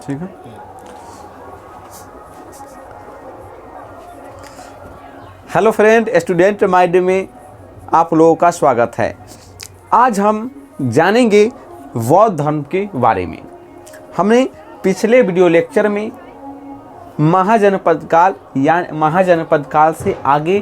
ठीक है। Hello friend, student mind में आप लोगों का स्वागत है। आज हम जानेंगे बौद्ध धर्म के बारे में। हमने पिछले वीडियो लेक्चर में महाजनपद काल से आगे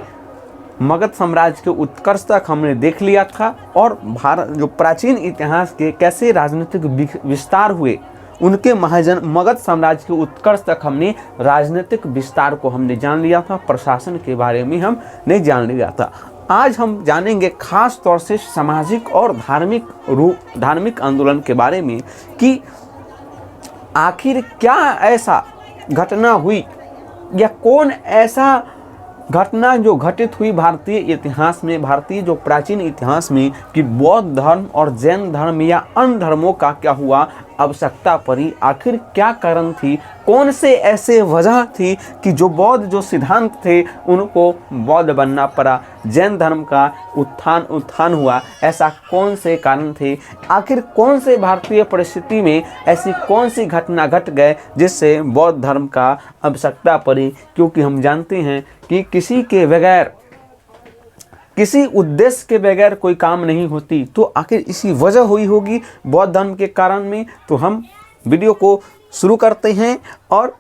मगध साम्राज्य के उत्कर्ष तक हमने देख लिया था, और भारत जो प्राचीन इतिहास के कैसे राजनीतिक विस्तार हुए, उनके मगध साम्राज्य के उत्कर्ष तक हमने राजनीतिक विस्तार को हमने जान लिया था। प्रशासन के बारे में हम नहीं जान लिया था। आज हम जानेंगे खास तौर से सामाजिक और धार्मिक आंदोलन के बारे में कि आखिर क्या ऐसा घटना हुई या कौन ऐसा घटना जो घटित हुई भारतीय इतिहास में, भारतीय जो प्राचीन इतिहास में, कि बौद्ध धर्म और जैन धर्म या अन्य धर्मों का क्या हुआ, आवश्यकता पड़ी, आखिर क्या कारण थी, कौन से ऐसे वजह थी कि जो बौद्ध जो सिद्धांत थे उनको बौद्ध बनना पड़ा, जैन धर्म का उत्थान हुआ, ऐसा कौन से कारण थे, आखिर कौन से भारतीय परिस्थिति में ऐसी कौन सी घटना घट गए जिससे बौद्ध धर्म का आवश्यकता पड़ी। क्योंकि हम जानते हैं कि किसी के बगैर, किसी उद्देश्य के बगैर कोई काम नहीं होती, तो आखिर इसी वजह हुई होगी बौद्ध धर्म के कारण में। तो हम वीडियो को शुरू करते हैं, और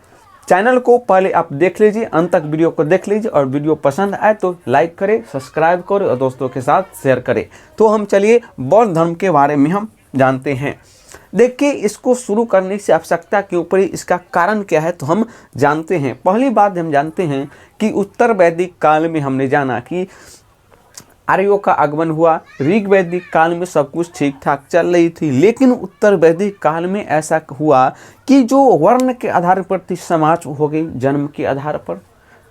चैनल को पहले आप देख लीजिए, अंत तक वीडियो को देख लीजिए, और वीडियो पसंद आए तो लाइक करें, सब्सक्राइब करें और दोस्तों के साथ शेयर करें। तो हम चलिए बौद्ध धर्म के बारे में हम जानते हैं। देखिए, इसको शुरू करने से आवश्यकता के ऊपर इसका कारण क्या है तो हम जानते हैं। पहली बात हम जानते हैं कि उत्तर वैदिक काल में हमने जाना कि आर्यों का आगमन हुआ। ऋग वैदिक काल में सब कुछ ठीक ठाक चल रही थी, लेकिन उत्तर वैदिक काल में ऐसा हुआ कि जो वर्ण के आधार पर थी समाज हो गई जन्म के आधार पर।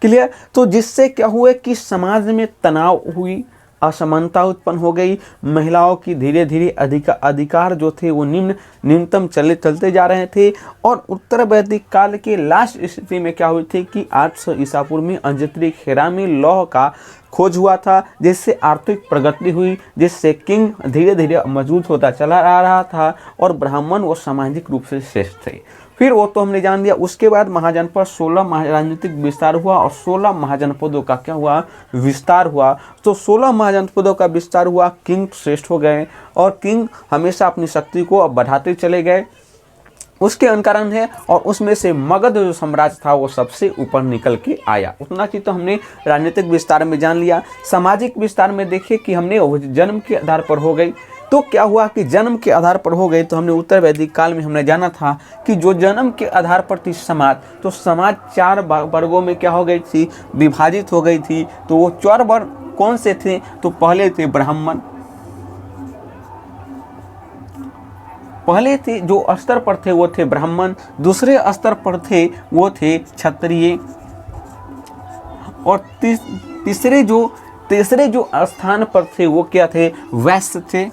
क्लियर? तो जिससे क्या हुआ कि समाज में तनाव हुई, असमानता उत्पन्न हो गई, महिलाओं की धीरे धीरे अधिकार जो थे वो न्यूनतम चलते जा रहे थे। और उत्तर वैदिक काल के लास्ट स्थिति में क्या हुई थी कि 800 ईसा पूर्व में अंजत्री खेरा में लौह का खोज हुआ था, जिससे आर्थिक प्रगति हुई, जिससे किंग धीरे धीरे मजबूत होता चला आ रहा था, और ब्राह्मण वो सामाजिक रूप से श्रेष्ठ थे। फिर वो तो हमने जान लिया। उसके बाद महाजनपद 16 राजनीतिक विस्तार हुआ, और 16 महाजनपदों का क्या हुआ, विस्तार हुआ। तो 16 महाजनपदों का विस्तार हुआ, किंग श्रेष्ठ हो गए, और किंग हमेशा अपनी शक्ति को अब बढ़ाते चले गए। उसके कारण है, और उसमें से मगध जो साम्राज्य था वो सबसे ऊपर निकल के आया। उतना चीज तो हमने राजनीतिक विस्तार में जान लिया। सामाजिक विस्तार में देखिए कि हमने जन्म के आधार पर हो गई। तो क्या हुआ कि जन्म के आधार पर हो गई, तो हमने उत्तर वैदिक काल में हमने जाना था कि जो जन्म के आधार पर थी समाज, तो समाज 4 वर्गों में क्या हो गई थी, विभाजित हो गई थी। तो वो 4 वर्ग कौन से थे, तो पहले थे ब्राह्मण, पहले थे जो स्तर पर थे वो थे ब्राह्मण, दूसरे स्तर पर थे वो थे क्षत्रिय, और तीसरे जो स्थान पर थे वो क्या थे, वैश्य थे,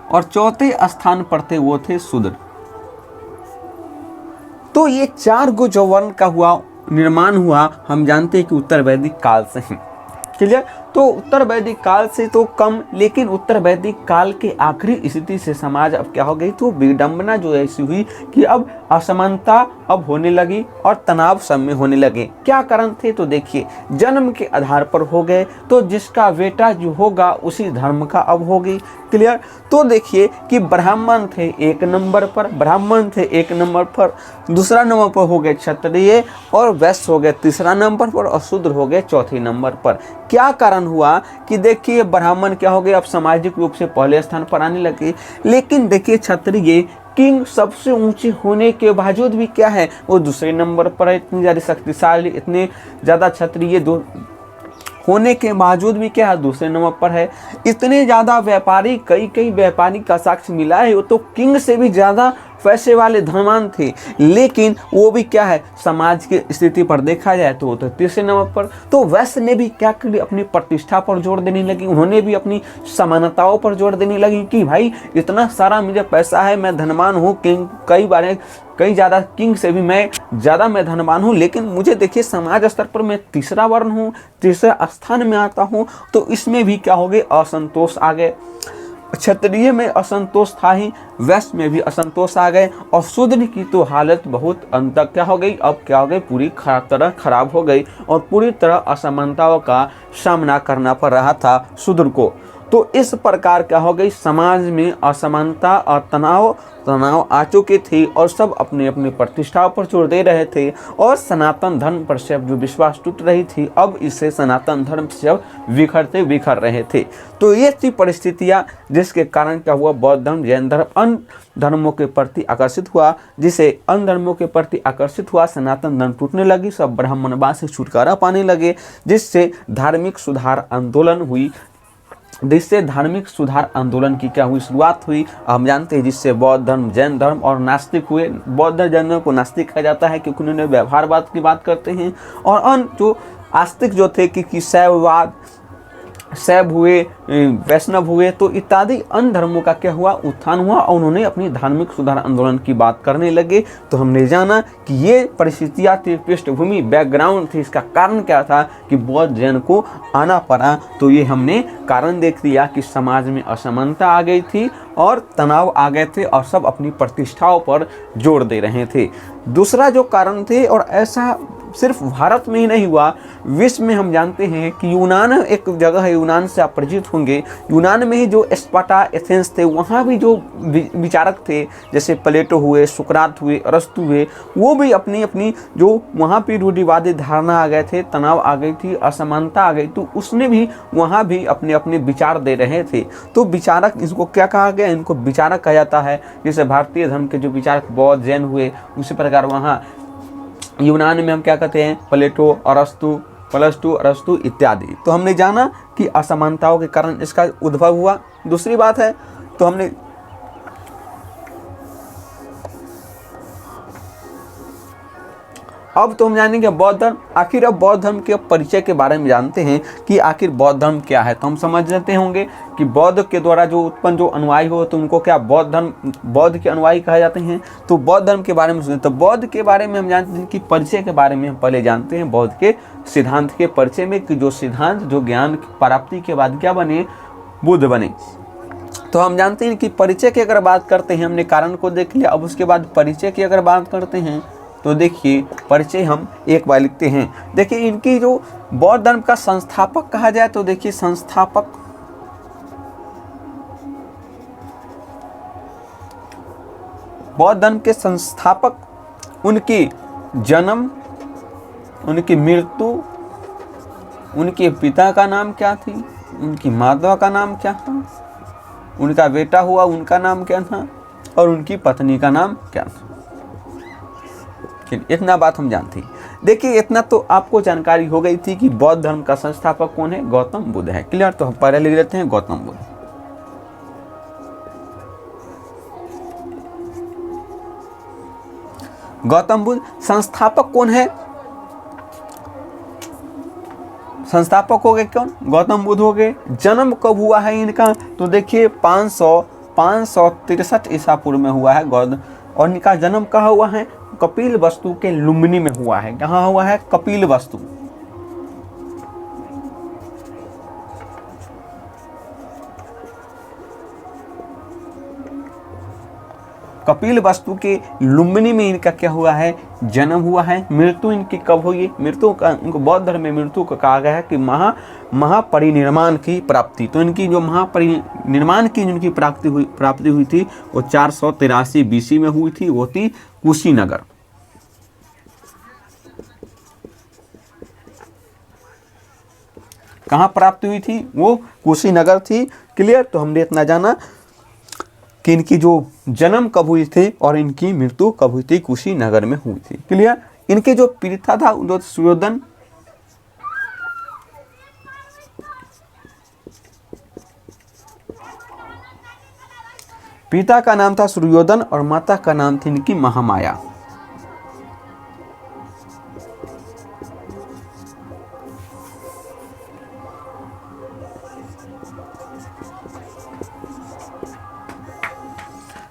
और चौथे स्थान पर थे वो थे शूद्र। तो ये 4 गो जो वर्ण का हुआ निर्माण हुआ, हम जानते हैं कि उत्तर वैदिक काल से ही। क्लियर? तो उत्तर वैदिक काल से तो कम, लेकिन उत्तर वैदिक काल के आखिरी स्थिति से समाज अब क्या हो गई, तो विडंबना जो ऐसी हुई कि अब असमानता अब होने लगी और तनाव सब में होने लगे। क्या कारण थे, तो देखिए, जन्म के आधार पर हो गए, तो जिसका बेटा जो होगा उसी धर्म का अब होगी। क्लियर? तो देखिए कि ब्राह्मण थे 1 नंबर पर, दूसरा नंबर पर हो गए क्षत्रिय, और वैश्य हो गए 3रा नंबर पर, और शूद्र हो गए 4थे नंबर पर। क्या कारण हुआ कि देखिए ब्राह्मण क्या हो गए, अब सामाजिक रूप से पहले स्थान पर आने लगे। लेकिन देखिए क्षत्रिय किंग सबसे ऊंचे होने के बावजूद भी क्या है, वो दूसरे नंबर पर है। इतनी ज़्यादा शक्तिशाली, इतने ज़्यादा क्षत्रिय होने के बावजूद भी क्या है, दूसरे नंबर पर है। इतने ज़्यादा व्यापारी, कई व्यापारी का साक्ष्य मिला है, वो तो किंग से भी ज़्यादा पैसे वाले धनवान थे, लेकिन वो भी क्या है, समाज की स्थिति पर देखा जाए तो वो तो 3रे नंबर पर। तो वैश्य ने भी क्या कर, अपनी प्रतिष्ठा पर जोर देने लगी, उन्होंने भी अपनी समानताओं पर जोर देने लगी कि भाई इतना सारा मुझे पैसा है, मैं धनवान हूँ, किंग कई ज़्यादा किंग से भी मैं धनवान हूँ, लेकिन मुझे देखिए समाज स्तर पर मैं 3रा वर्ण हूँ, 3रे स्थान में आता हूँ। तो इसमें भी क्या हो गए, असंतोष आ गए। क्षत्रिय में असंतोष था ही, वैश्य में भी असंतोष आ गए और शूद्र की तो हालत बहुत अंत तक क्या हो गई, अब क्या हो गई, पूरी तरह खराब हो गई और पूरी तरह असमानताओं का सामना करना पड़ रहा था शूद्र को। तो इस प्रकार क्या हो गई, समाज में असमानता और तनाव आ चुकी थी और सब अपने अपने प्रतिष्ठा पर जोर दे रहे थे और सनातन धर्म पर से अब जो विश्वास टूट रही थी, अब इससे सनातन धर्म से अब बिखर रहे थे। तो ये थी परिस्थितियाँ जिसके कारण क्या हुआ, बौद्ध धर्म, जैन धर्म अन्य धर्मों के प्रति आकर्षित हुआ, जिसे अन्य धर्मों के प्रति आकर्षित हुआ, सनातन धर्म टूटने लगी, सब ब्राह्मणवाद से छुटकारा पाने लगे, जिससे धार्मिक सुधार आंदोलन की क्या हुई, शुरुआत हुई। हम जानते हैं जिससे बौद्ध धर्म, जैन धर्म और नास्तिक हुए। बौद्ध जैन धर्म को नास्तिक कहा जाता है क्योंकि उन्होंने व्यवहारवाद की बात करते हैं, और अन्य जो आस्तिक जो थे कि शैव हुए, वैष्णव हुए, तो इत्यादि अन्य धर्मों का क्या हुआ, उत्थान हुआ और उन्होंने अपनी धार्मिक सुधार आंदोलन की बात करने लगे। तो हमने जाना कि ये परिस्थितियाँ थी, पृष्ठभूमि, बैकग्राउंड थी, इसका कारण क्या था कि बौद्ध जैन को आना पड़ा। तो ये हमने कारण देख लिया कि समाज में असमानता आ गई थी और तनाव आ गए थे और सब अपनी प्रतिष्ठाओं पर जोर दे रहे थे। दूसरा जो कारण थे, और ऐसा सिर्फ भारत में ही नहीं हुआ, विश्व में हम जानते हैं कि यूनान एक जगह है, यूनान से आप परिचित होंगे। यूनान में ही जो स्पार्टा, एथेंस थे, वहाँ भी जो विचारक थे, जैसे प्लेटो हुए, सुकरात हुए, अरस्तु हुए, वो भी अपनी अपनी जो वहाँ पे रूढ़िवादी धारणा आ गए थे, तनाव आ गई थी, असमानता आ गई, तो उसने भी वहाँ भी अपने अपने विचार दे रहे थे। तो विचारक, इसको क्या कहा गया, इनको विचारक कहा जाता है। जैसे भारतीय धर्म के जो विचारक बौद्ध जैन हुए, उसी प्रकार वहाँ यूनान में हम क्या कहते हैं, प्लेटो, अरस्तु इत्यादि। तो हमने जाना कि असमानताओं के कारण इसका उद्भव हुआ। दूसरी बात है, तो हमने अब तो हम जानेंगे बौद्ध धर्म। आखिर अब बौद्ध धर्म के परिचय के बारे में जानते हैं कि आखिर बौद्ध धर्म क्या है। तो हम समझ लेते होंगे कि बौद्ध के द्वारा जो उत्पन्न जो अनुयायी हो, तो उनको क्या बौद्ध के अनुयायी कहा जाते हैं। तो बौद्ध धर्म के बारे में सुने, तो बौद्ध के बारे में हम जानते हैं कि परिचय के बारे में हम पहले जानते हैं, बौद्ध के सिद्धांत के परिचय में, कि जो सिद्धांत जो ज्ञान की प्राप्ति के बाद क्या बने, बुद्ध बने। तो हम जानते हैं कि परिचय की अगर बात करते हैं, हमने कारण को देख लिया, अब उसके बाद परिचय की अगर बात करते हैं, तो देखिए परिचय हम एक बार लिखते हैं। देखिए इनकी जो बौद्ध धर्म का संस्थापक कहा जाए, तो देखिए संस्थापक, बौद्ध धर्म के संस्थापक, उनकी जन्म, उनकी मृत्यु, उनके पिता का नाम क्या थी, उनकी माता का नाम क्या था, उनका बेटा हुआ उनका नाम क्या था, और उनकी पत्नी का नाम क्या था। इतना बात हम जानते हैं। देखिए इतना तो आपको जानकारी हो गई थी कि बौद्ध धर्म का संस्थापक कौन है, गौतम बुद्ध है। क्लियर। तो हम पहले लिख लेते हैं गौतम बुद्ध। गौतम बुद्ध। संस्थापक कौन है, संस्थापक हो गए कौन, गौतम बुद्ध हो गए। जन्म कब हुआ है इनका, तो देखिए 563 ईसा पूर्व में हुआ है गौतम, और इनका जन्म कहाँ हुआ है, कपिलवस्तु के लुम्बिनी में हुआ है। कहाँ हुआ है, कपिलवस्तु। कपिलवस्तु के लुम्बिनी में इनका क्या हुआ है, जन्म हुआ है। मृत्यु इनकी कब हुई, मृत्यु का इनको बौद्ध धर्म में मृत्यु को कहा गया है कि महापरिनिर्वाण की प्राप्ति। तो इनकी जो महापरिनिर्वाण की जिनकी प्राप्ति हुई थी वो 483 BC में हुई थी, वो थी कुशीनगर। कहाँ प्राप्ति हुई थी, वो कुशीनगर थी। क्लियर। तो हमने इतना जाना कि इनकी जो जन्म कब हुई थी और इनकी मृत्यु कब हुई थी, कुशीनगर में हुई थी। क्लियर। इनके जो पिता था जो सुयोधन, पिता का नाम था सुयोधन और माता का नाम थी इनकी महामाया।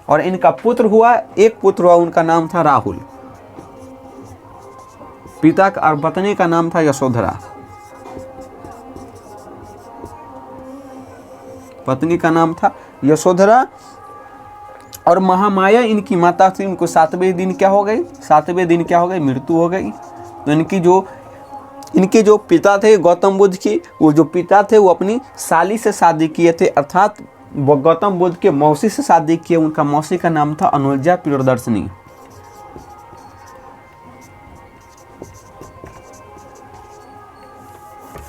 और इनका पुत्र हुआ, एक पुत्र हुआ, उनका नाम था राहुल। पिता का और पत्नी का नाम था यशोधरा। पत्नी का नाम था यशोधरा और महामाया इनकी माता थी। उनको 7वें दिन क्या हो गई, मृत्यु हो गई। तो इनके जो पिता थे गौतम बुद्ध के, वो जो पिता थे वो अपनी साली से शादी किए थे, अर्थात गौतम बुद्ध के मौसी से शादी किए। उनका मौसी का नाम था अनुजा प्रियदर्शनी।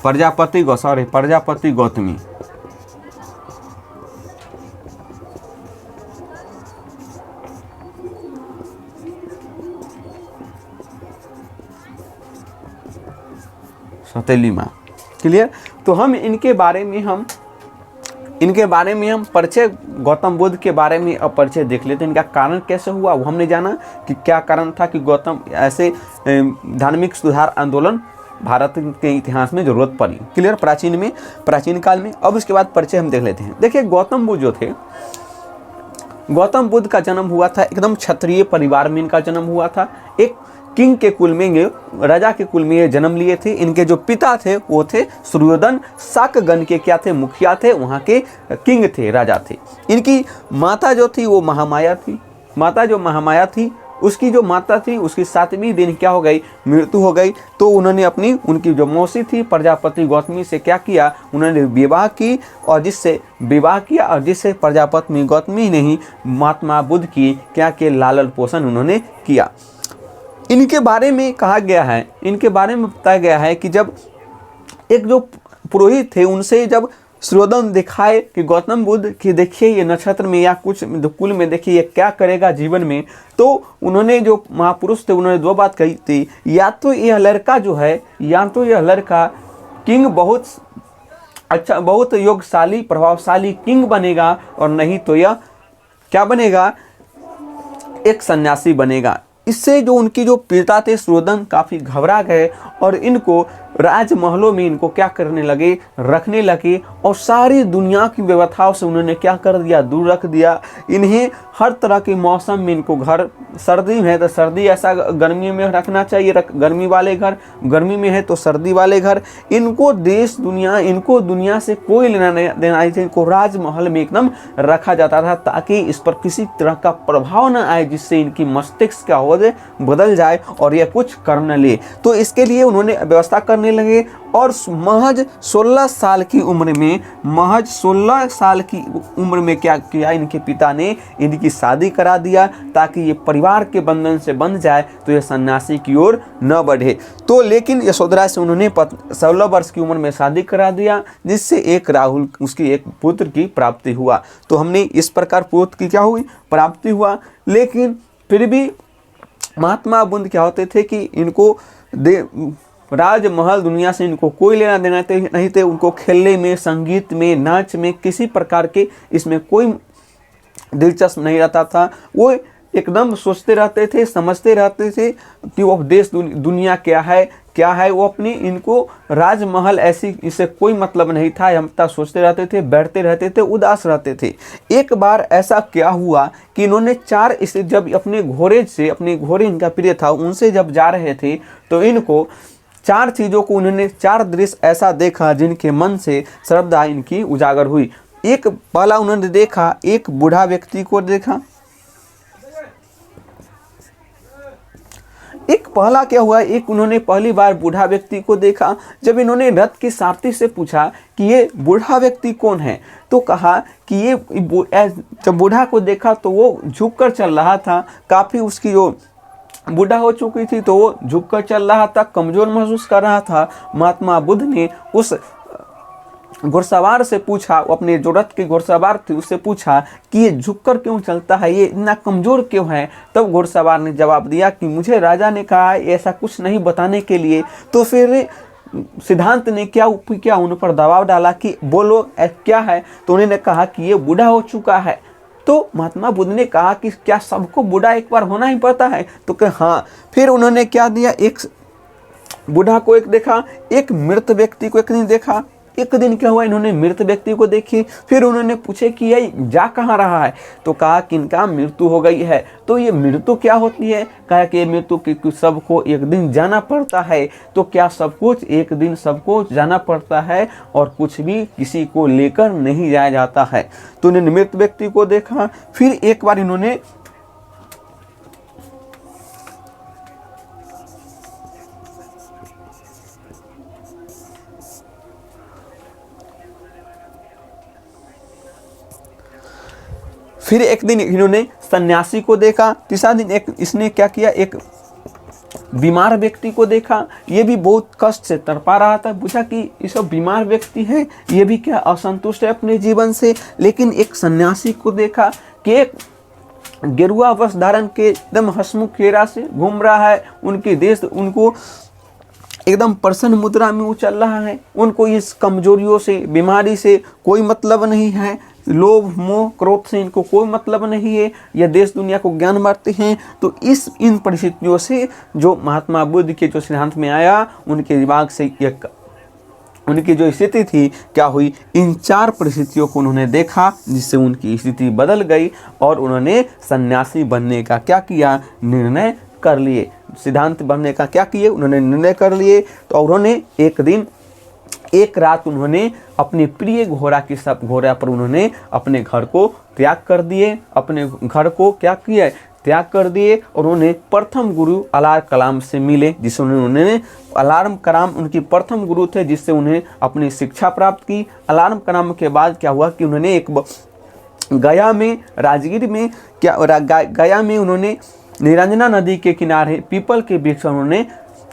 प्रजापति गौतमी। सौतेली माँ। क्लियर। तो हम इनके बारे में हम परिचय, गौतम बुद्ध के बारे में अब परिचय देख लेते हैं। इनका कारण कैसे हुआ वो हमने जाना कि क्या कारण था कि गौतम ऐसे धार्मिक सुधार आंदोलन भारत के इतिहास में जरूरत पड़ी। क्लियर। प्राचीन काल में। अब उसके बाद परिचय हम देख लेते हैं। देखिए गौतम बुद्ध का जन्म हुआ था एकदम क्षत्रिय परिवार में। इनका जन्म हुआ था एक किंग के कुल में, राजा के कुल में ये जन्म लिए थे। इनके जो पिता थे वो थे सुयोधन, शाकगण के क्या थे, मुखिया थे, वहाँ के किंग थे, राजा थे। इनकी माता जो थी वो महामाया थी। उसकी जो माता थी उसकी 7वें दिन क्या हो गई, मृत्यु हो गई। तो उन्होंने उनकी जो मौसी थी प्रजापति गौतमी से क्या किया, उन्होंने विवाह किया और जिससे प्रजापति गौतमी ने ही महात्मा बुद्ध की क्या के लालन पोषण उन्होंने किया। इनके बारे में बताया गया है कि जब एक जो पुरोहित थे उनसे जब सुयोधन दिखाए कि गौतम बुद्ध की देखिए ये नक्षत्र में या कुछ कुल में देखिए ये क्या करेगा जीवन में, तो उन्होंने जो महापुरुष थे उन्होंने 2 बात कही थी, या तो यह लड़का किंग बहुत योगशाली प्रभावशाली किंग बनेगा, और नहीं तो यह क्या बनेगा, एक सन्यासी बनेगा। इससे जो उनकी जो पिता थे सुयोधन काफ़ी घबरा गए और इनको राजमहलों में इनको क्या रखने लगे और सारी दुनिया की व्यवस्थाओं से उन्होंने क्या कर दिया, दूर रख दिया। इन्हें हर तरह के मौसम में इनको घर, सर्दी है तो सर्दी ऐसा गर्मी में रखना चाहिए, गर्मी वाले घर, गर्मी में है तो सर्दी वाले घर। इनको दुनिया से कोई लेना देना नहीं था। इनको राजमहल में एकदम रखा जाता था ताकि इस पर किसी तरह का प्रभाव न आए जिससे इनकी मस्तिष्क क्या हो जाए, बदल जाए और यह कुछ कर न ले। तो इसके लिए उन्होंने व्यवस्था करने लगे और महज 16 साल की उम्र में क्या किया, इनके पिता ने इनकी शादी करा दिया ताकि ये परिवार के बंधन से बंध जाए तो ये सन्यासी की ओर न बढ़े। तो लेकिन यशोधरा से उन्होंने 16 वर्ष की उम्र में शादी करा दिया, जिससे एक पुत्र की प्राप्ति हुआ। तो हमने इस प्रकार पुत्र की क्या हुई, प्राप्ति हुआ। लेकिन फिर भी महात्मा बुद्ध क्या होते थे कि इनको राजमहल दुनिया से इनको कोई लेना देना नहीं थे। उनको खेलने में, संगीत में, नाच में किसी प्रकार के इसमें कोई दिलचस्प नहीं रहता था। वो एकदम सोचते रहते थे, समझते रहते थे कि वो देश दुनिया क्या है। वो अपनी इनको राजमहल ऐसी इससे कोई मतलब नहीं था। हम तक सोचते रहते थे, बैठते रहते थे, उदास रहते थे। एक बार ऐसा क्या हुआ कि इन्होंने जब अपने घोड़े इनका प्रिय था उनसे जब जा रहे थे तो इनको 4 चीज़ों को उन्होंने 4 दृश्य ऐसा देखा जिनके मन से श्रद्धा इनकी उजागर हुई। पहला उन्होंने देखा, एक बूढ़ा व्यक्ति को देखा। पहला क्या हुआ, उन्होंने पहली बार बूढ़ा व्यक्ति को देखा। जब इन्होंने रथ की सारथी से पूछा कि ये बूढ़ा व्यक्ति कौन है, तो कहा कि जब बूढ़ा को देखा तो वो झुककर चल रहा था। काफ़ी उसकी जो बूढ़ा हो चुकी थी तो वो झुककर चल रहा था, कमज़ोर महसूस कर रहा था। महात्मा बुद्ध ने उस घुड़सवार से पूछा, अपने जो रथ के घुड़सवार थे उससे पूछा कि ये झुककर क्यों चलता है, ये इतना कमज़ोर क्यों है। तब घुड़सवार ने जवाब दिया कि मुझे राजा ने कहा है ऐसा कुछ नहीं बताने के लिए। तो फिर सिद्धांत ने क्या उन पर दबाव डाला कि बोलो क्या है। तो उन्होंने कहा कि ये बूढ़ा हो चुका है। तो महात्मा बुद्ध ने कहा कि क्या सबको बूढ़ा एक बार होना ही पड़ता है, तो क्या हाँ। फिर उन्होंने क्या दिया, एक बूढ़ा को एक देखा, एक मृत व्यक्ति को एक नहीं देखा। एक दिन क्या हुआ, इन्होंने मृत व्यक्ति को देखी। फिर उन्होंने पूछे कि ये जा कहाँ रहा है, तो कहा कि इनका मृत्यु हो गई है। तो ये मृत्यु क्या होती है, कहा कि मृत्यु की सबको एक दिन जाना पड़ता है। तो क्या सब कुछ एक दिन सबको जाना पड़ता है और कुछ भी किसी को लेकर नहीं जाया जाता है। तो उन्होंने मृत व्यक्ति को देखा। फिर एक बार इन्होंने फिर एक दिन इन्होंने सन्यासी को देखा। तीसरा दिन एक इसने क्या किया, एक बीमार व्यक्ति को देखा। ये भी बहुत कष्ट से तड़पा रहा था। पूछा कि ये सब बीमार व्यक्ति है, ये भी क्या असंतुष्ट है अपने जीवन से। लेकिन एक सन्यासी को देखा कि एक गेरुआ वस्त्र धारण के एकदम हंसमुख चेहरा से घूम रहा है। उनके देश उनको एकदम प्रसन्न मुद्रा में वो चल रहा है। उनको इस कमजोरियों से, बीमारी से कोई मतलब नहीं है। लोभ मोह क्रोध से इनको कोई मतलब नहीं है। यह देश दुनिया को ज्ञान बांटते हैं। तो इन परिस्थितियों से जो महात्मा बुद्ध के जो सिद्धांत में आया, उनके दिमाग से एक उनकी जो स्थिति थी क्या हुई, इन 4 परिस्थितियों को उन्होंने देखा जिससे उनकी स्थिति बदल गई और उन्होंने सन्यासी बनने का क्या किया, निर्णय कर लिए। सिद्धांत बनने का क्या किए, उन्होंने निर्णय कर लिए। तो उन्होंने एक दिन एक रात उन्होंने अपने प्रिय घोड़ा पर उन्होंने अपने घर को त्याग कर दिए। अपने घर को क्या किया, त्याग कर दिए। और उन्होंने प्रथम गुरु अलार कलाम से मिले, जिससे उन्होंने अलार्म कलाम उनकी प्रथम गुरु थे, जिससे उन्हें अपनी शिक्षा प्राप्त की। अलार्म कलाम के बाद क्या हुआ कि उन्होंने एक गया में, राजगीर में गया में उन्होंने निरंजना नदी के किनारे पीपल के वृक्ष उन्होंने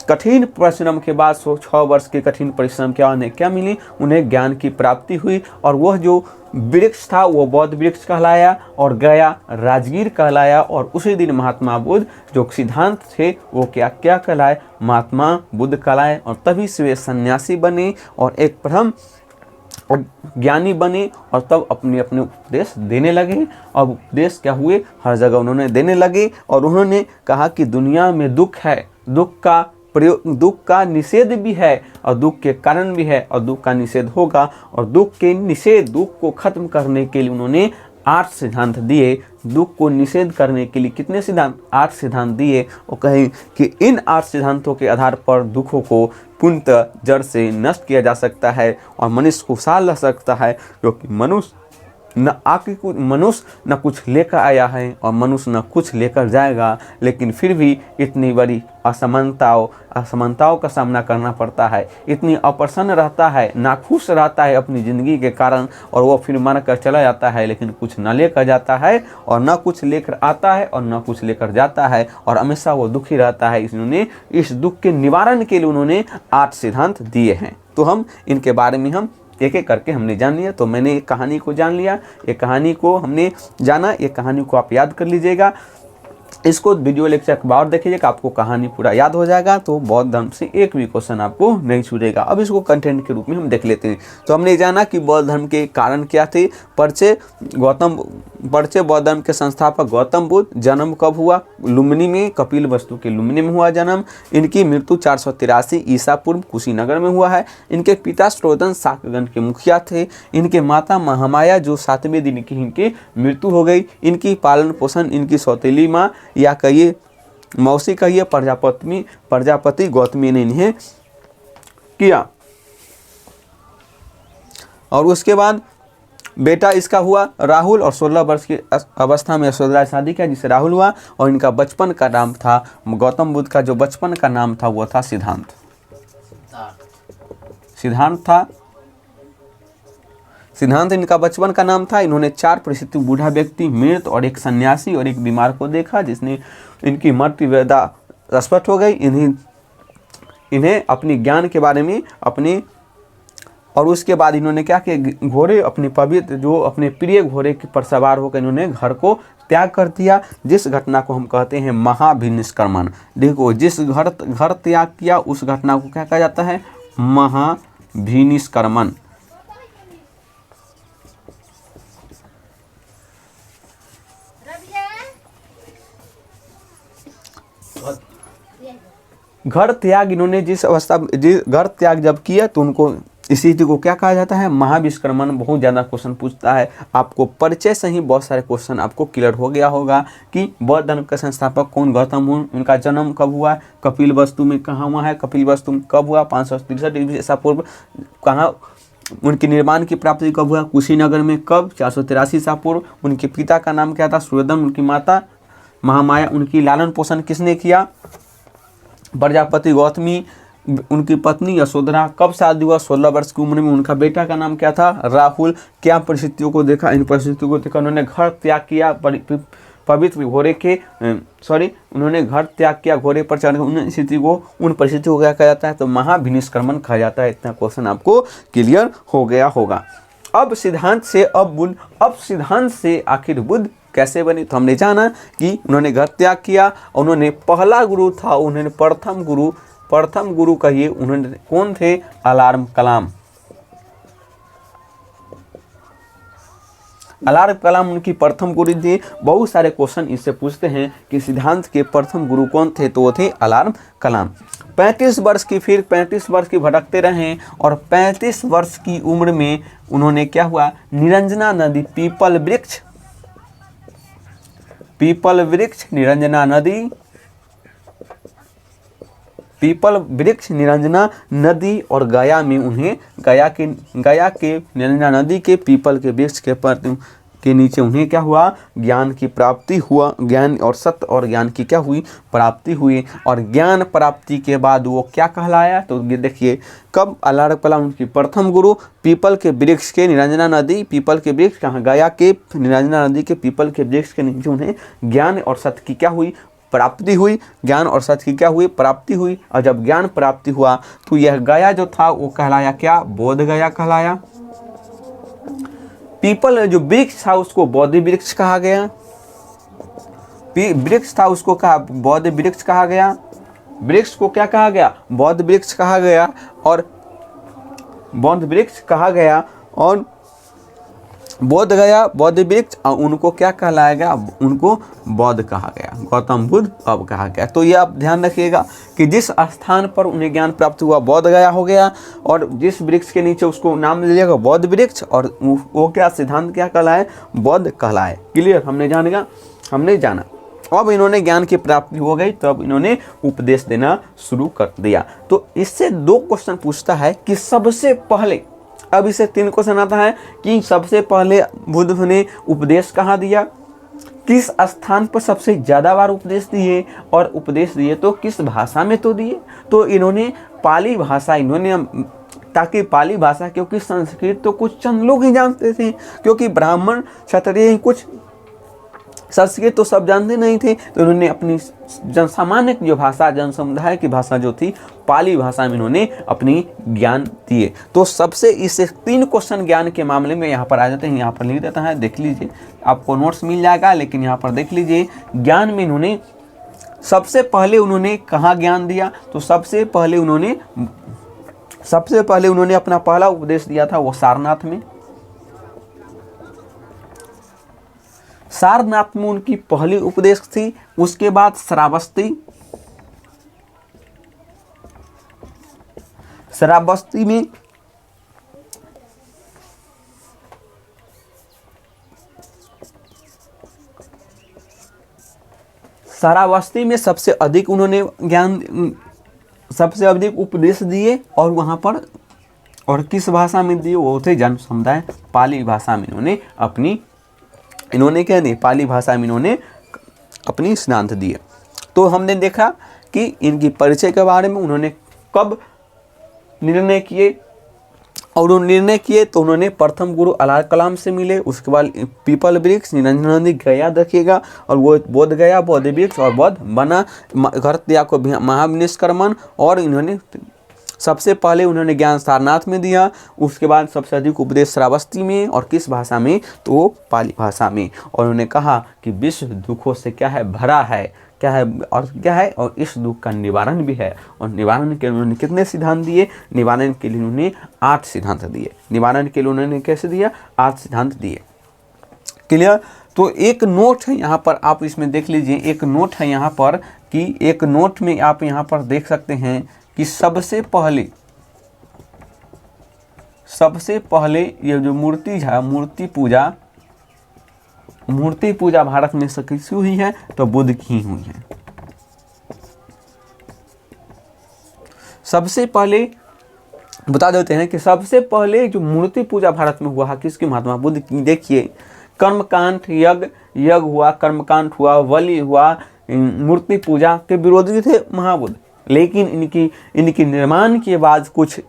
कठिन परिश्रम के बाद 6 वर्ष के कठिन परिश्रम के बाद क्या मिली, उन्हें ज्ञान की प्राप्ति हुई। और वह जो वृक्ष था वो बौद्ध वृक्ष कहलाया और गया राजगीर कहलाया। और उसी दिन महात्मा बुद्ध जो सिद्धांत थे वो क्या क्या कहलाए, महात्मा बुद्ध कहलाए। और तभी से वे सन्यासी बने और एक परम ज्ञानी बने और तब अपने अपने उपदेश देने लगे। और उपदेश क्या हुए, हर जगह उन्होंने देने लगे। और उन्होंने कहा कि दुनिया में दुख है, दुख का निषेध भी है और दुख के कारण भी है और दुख का निषेध होगा। और दुख को खत्म करने के लिए उन्होंने 8 सिद्धांत दिए। दुख को निषेध करने के लिए कितने सिद्धांत, 8 सिद्धांत दिए। और कहें कि इन 8 सिद्धांतों के आधार पर दुखों को पूर्णतः जड़ से नष्ट किया जा सकता है और मनुष्य खुशहाल रह सकता है। क्योंकि मनुष्य न कुछ लेकर आया है और मनुष्य न कुछ लेकर जाएगा, लेकिन फिर भी इतनी बड़ी असमानताओं का सामना करना पड़ता है। इतनी अप्रसन्न रहता है, नाखुश रहता है अपनी ज़िंदगी के कारण, और वो फिर मर कर चला जाता है, लेकिन कुछ न लेकर जाता है और न कुछ लेकर आता है और न कुछ लेकर जाता है और हमेशा वो दुखी रहता है। इसलिए इस दुख के निवारण के लिए उन्होंने 8 सिद्धांत दिए हैं। तो हम इनके बारे में हम एक एक करके हमने जान लिया। तो मैंने एक कहानी को जान लिया, एक कहानी को हमने जाना, एक कहानी को आप याद कर लीजिएगा। इसको वीडियो लेक्चर एक बार देखिएगा, आपको कहानी पूरा याद हो जाएगा। तो बौद्ध धर्म से एक भी क्वेश्चन आपको नहीं छूटेगा। अब इसको कंटेंट के रूप में हम देख लेते हैं। तो हमने जाना कि बौद्ध धर्म के कारण क्या थे। परिचय बौद्ध धर्म के संस्थापक गौतम बुद्ध। जन्म कब हुआ, लुम्बिनी में, कपिल वस्तु के लुम्बिनी में हुआ जन्म। इनकी मृत्यु 483 ईसा पूर्व कुशीनगर में हुआ है। इनके पिता श्रोदन शाक्यगण के मुखिया थे। इनके माता महामाया जो 7वें दिन की इनकी मृत्यु हो गई। इनकी पालन पोषण इनकी सौतेली माँ या कहिए मौसी कहिए प्रजापति गौतमी ने इन्हें किया। और उसके बाद बेटा इसका हुआ राहुल, और 16 वर्ष की अवस्था में यशोधरा शादी किया जिससे राहुल हुआ। और इनका बचपन का नाम था, गौतम बुद्ध का जो बचपन का नाम था वो था सिद्धांत था। सिद्धांत इनका बचपन का नाम था। इन्होंने 4 परिस्थिति, बूढ़ा व्यक्ति, मृत और एक सन्यासी और एक बीमार को देखा, जिसने इनकी मृत्यु वेदा स्पष्ट हो गई। इन्हें अपनी ज्ञान के बारे में और उसके बाद इन्होंने क्या किया, घोड़े अपने पवित्र जो अपने प्रिय घोड़े पर सवार होकर इन्होंने घर को त्याग कर दिया, जिस घटना को हम कहते हैं महाभिनिष्क्रमण। देखो, जिस घर त्याग किया उस घटना को क्या कहा जाता है, महाभिनिष्क्रमण। घर त्याग इन्होंने घर त्याग जब किया तो उनको इस स्थिति को क्या कहा जाता है? महाविश्वकर्मन। बहुत ज़्यादा क्वेश्चन पूछता है, आपको परिचय से ही बहुत सारे क्वेश्चन आपको क्लियर हो गया होगा कि बौद्ध धर्म के संस्थापक कौन गौतम बुद्ध, उनका जन्म कब हुआ, कपिलवस्तु में कहाँ हुआ है, कपिलवस्तु कब हुआ 563 ईसा पूर्व, कहाँ उनके निर्माण की प्राप्ति कब हुआ, कुशीनगर में कब 483 ईसा पूर्व, उनके पिता का नाम क्या था, सूर्यधन, उनकी माता महामाया, उनकी लालन पोषण किसने किया, प्रजापति गौतमी, उनकी पत्नी यशोधरा, कब शादी हुआ 16 वर्ष की उम्र में, उनका बेटा का नाम क्या था, राहुल, क्या परिस्थितियों को देखा, इन परिस्थितियों को देखा उन्होंने घर त्याग किया, पवित्र घोड़े के उन्होंने घर त्याग किया घोड़े पर चढ़, उन परिस्थितियों को क्या कहा जाता है, तो महाविनिष्क्रमण कहा जाता है। इतना क्वेश्चन आपको क्लियर हो गया होगा। अब सिद्धांत से आखिर बुद्ध कैसे बने, तो हमने जाना कि उन्होंने घर त्याग किया, उन्होंने पहला गुरु था, उन्होंने प्रथम गुरु कहिए, उन्होंने कौन थे, अलार्म कलाम। अलार्म कलाम उनकी प्रथम गुरु थे। बहुत सारे क्वेश्चन इससे पूछते हैं कि सिद्धांत के प्रथम गुरु कौन थे, तो वो थे अलार्म कलाम। 35 वर्ष की भटकते रहे और 35 वर्ष की उम्र में उन्होंने क्या हुआ, निरंजना नदी, पीपल वृक्ष निरंजना नदी और गया में उन्हें गया के निरंजना नदी के पीपल के वृक्ष के नीचे उन्हें क्या हुआ, ज्ञान की प्राप्ति हुआ, ज्ञान और सत्य और ज्ञान की क्या हुई, प्राप्ति हुई। और ज्ञान प्राप्ति के बाद वो क्या कहलाया, तो ये देखिए कब, अलार्म कलाम उनकी प्रथम गुरु, पीपल के वृक्ष के निरंजना नदी, पीपल के वृक्ष कहाँ, गया के निरंजना नदी के पीपल के वृक्ष के नीचे उन्हें ज्ञान और सत्य की क्या हुई, प्राप्ति हुई। ज्ञान और सत्य की क्या हुई, प्राप्ति हुई। और जब ज्ञान प्राप्ति हुआ तो यह गया जो था वो कहलाया क्या, बोध गया कहलाया। पीपल जो वृक्ष था उसको बौद्ध वृक्ष कहा गया, वृक्ष था उसको कहा बौद्ध वृक्ष कहा गया, वृक्ष को क्या कहा गया, बौद्ध वृक्ष कहा गया। और बौद्ध वृक्ष कहा गया और बोध गया बौद्ध वृक्ष, और उनको क्या कहलाया गया, उनको बौद्ध कहा गया, गौतम बुद्ध अब कहा गया। तो ये आप ध्यान रखिएगा कि जिस स्थान पर उन्हें ज्ञान प्राप्त हुआ बौद्ध गया हो गया, और जिस वृक्ष के नीचे उसको नाम ले लिया बौद्ध वृक्ष, और वो क्या सिद्धांत क्या कहलाए, बौद्ध कहलाए। क्लियर, हमने जाना। अब इन्होंने ज्ञान की प्राप्ति हो गई, तो अब इन्होंने उपदेश देना शुरू कर दिया। तो इससे 2 क्वेश्चन पूछता है कि सबसे पहले, अब इसे 3 क्वेश्चन आता है कि सबसे पहले बुद्ध ने उपदेश कहाँ दिया, किस स्थान पर सबसे ज़्यादा बार उपदेश दिए, और उपदेश दिए तो किस भाषा में तो दिए। तो इन्होंने पाली भाषा, ताकि पाली भाषा, क्योंकि संस्कृत तो कुछ चंद लोग ही जानते थे, क्योंकि ब्राह्मण क्षत्रिय कुछ, संस्कृत तो सब जानते नहीं थे। तो उन्होंने अपनी सामान्य जो भाषा, जन समुदाय की भाषा जो थी, पाली भाषा में इन्होंने अपनी ज्ञान दिए। तो सबसे इससे 3 क्वेश्चन ज्ञान के मामले में यहाँ पर आ जाते हैं। यहाँ पर लिख देता है, देख लीजिए, आपको नोट्स मिल जाएगा, लेकिन यहाँ पर देख लीजिए ज्ञान में इन्होंने सबसे पहले उन्होंने कहाँ ज्ञान दिया, तो सबसे पहले उन्होंने अपना पहला उपदेश दिया था वो सारनाथ में। सारनाथ में उनकी पहली उपदेश थी। उसके बाद श्रावस्ती में सबसे अधिक उन्होंने सबसे अधिक उपदेश दिए, और वहाँ पर, और किस भाषा में दिए, वो थे जन समुदाय पाली भाषा में इन्होंने क्या नहीं, पाली भाषा में इन्होंने अपनी सिद्धांत दिए। तो हमने देखा कि इनकी परिचय के बारे में उन्होंने कब निर्णय किए, और वो निर्णय किए तो उन्होंने प्रथम गुरु अलार्म कलाम से मिले। उसके बाद पीपल वृक्ष, निरंजना नदी, गया देखिएगा, और वो बोध गया, बौद्ध वृक्ष और बौद्ध बना, घर त्याग को महाविनिष्क्रमण। और इन्होंने सबसे पहले उन्होंने ज्ञान सारनाथ में दिया। उसके बाद सबसे अधिक उपदेश श्रावस्ती में, और किस भाषा में, तो पाली भाषा में। और उन्होंने कहा कि विश्व दुखों से क्या है, भरा है, और इस दुख का निवारण भी है। और निवारण के लिए उन्होंने कितने सिद्धांत दिए, निवारण के लिए उन्होंने 8 सिद्धांत दिए। निवारण के लिए उन्होंने कैसे दिया, 8 सिद्धांत दिए। क्लियर। तो एक नोट है यहाँ पर, आप इसमें देख लीजिए, एक नोट है यहाँ पर कि एक नोट में आप यहाँ पर देख सकते हैं कि सबसे सबसे पहले ये जो मूर्ति पूजा भारत में किसकी हुई है? तो बुद्ध की हुई है। सबसे पहले बता देते हैं कि सबसे पहले जो मूर्ति पूजा भारत में हुआ है किसकी? महात्मा बुद्ध की। देखिए, कर्मकांड यज्ञ हुआ, कर्मकांड हुआ, बलि हुआ, मूर्ति पूजा के विरोधी थे महाबुद्ध। लेकिन इनकी निर्माण के बाद कुछ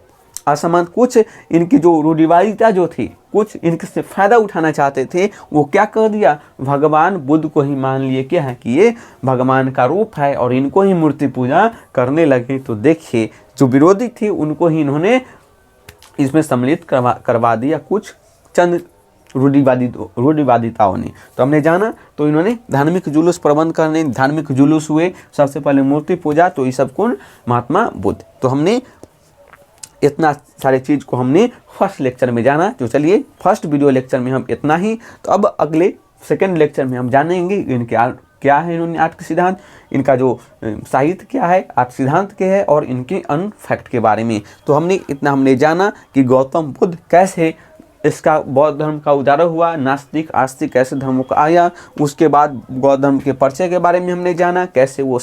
असमान, कुछ इनकी जो रूढ़िवादिता जो थी, कुछ इनके से फायदा उठाना चाहते थे, वो क्या कर दिया? भगवान बुद्ध को ही मान लिए क्या है कि ये भगवान का रूप है और इनको ही मूर्ति पूजा करने लगे। तो देखिए, जो विरोधी थे उनको ही इन्होंने इसमें सम्मिलित करवा दिया कुछ चंद रूढ़िवादिताओं ने। तो हमने जाना, तो इन्होंने धार्मिक जुलूस प्रबंध करने, धार्मिक जुलूस हुए, सबसे पहले मूर्ति पूजा, तो ये सब कौन? महात्मा बुद्ध। तो हमने इतना सारे चीज़ को हमने फर्स्ट लेक्चर में जाना। तो चलिए, फर्स्ट वीडियो लेक्चर में हम इतना ही। तो अब अगले सेकंड लेक्चर में हम जानेंगे इनके क्या है, इन्होंने आठ के सिद्धांत, इनका जो साहित्य क्या है, आठ सिद्धांत के है, और इनके अन्य फैक्ट के बारे में। तो हमने जाना कि गौतम बुद्ध कैसे इसका बौद्ध धर्म का उदाहरण हुआ, नास्तिक आस्तिक कैसे धर्मों का आया। उसके बाद बौद्ध धर्म के परिचय के बारे में हमने जाना, कैसे वो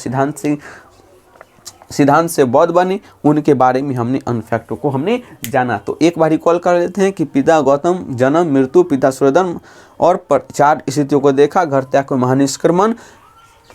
सिद्धांत से बौद्ध बने, उनके बारे में हमने अन्य फैक्टों को हमने जाना। तो एक बार रिकॉल कर लेते हैं कि पिता गौतम, जन्म, मृत्यु, पिता सूर्यधर्म और 4 स्थितियों को देखा, घर त्याग को महानिष्क्रमण,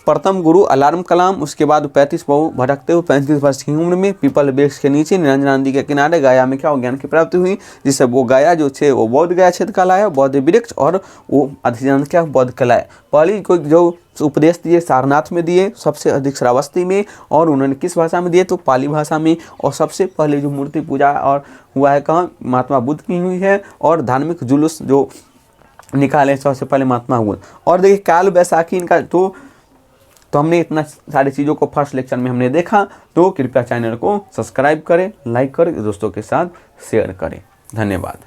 प्रथम गुरु अलार्म कलाम, उसके बाद 35 बहु भटकते हुए 35 वर्ष की उम्र में पीपल वृक्ष के नीचे निरंजना नदी के किनारे गया में क्या हो? ज्ञान की प्राप्ति हुई, जिससे वो गया जो छे वो बौद्ध गया क्षेत्र कहलाया, बौद्ध वृक्ष, और वो अधिष्ठान क्या? बौद्ध कहलाया। पहली को जो उपदेश दिए सारनाथ में दिए, सबसे अधिक श्रावस्ती में, और उन्होंने किस भाषा में दिए? तो पाली भाषा में। और सबसे पहले जो मूर्ति पूजा और हुआ है कहाँ? महात्मा बुद्ध की हुई है। और धार्मिक जुलूस जो निकाले सबसे पहले महात्मा बुद्ध। और देखिए, काल बैसाखी इनका तो हमने इतना सारी चीज़ों को फर्स्ट लेक्चर में हमने देखा। तो कृपया चैनल को सब्सक्राइब करें, लाइक करें, दोस्तों के साथ शेयर करें। धन्यवाद।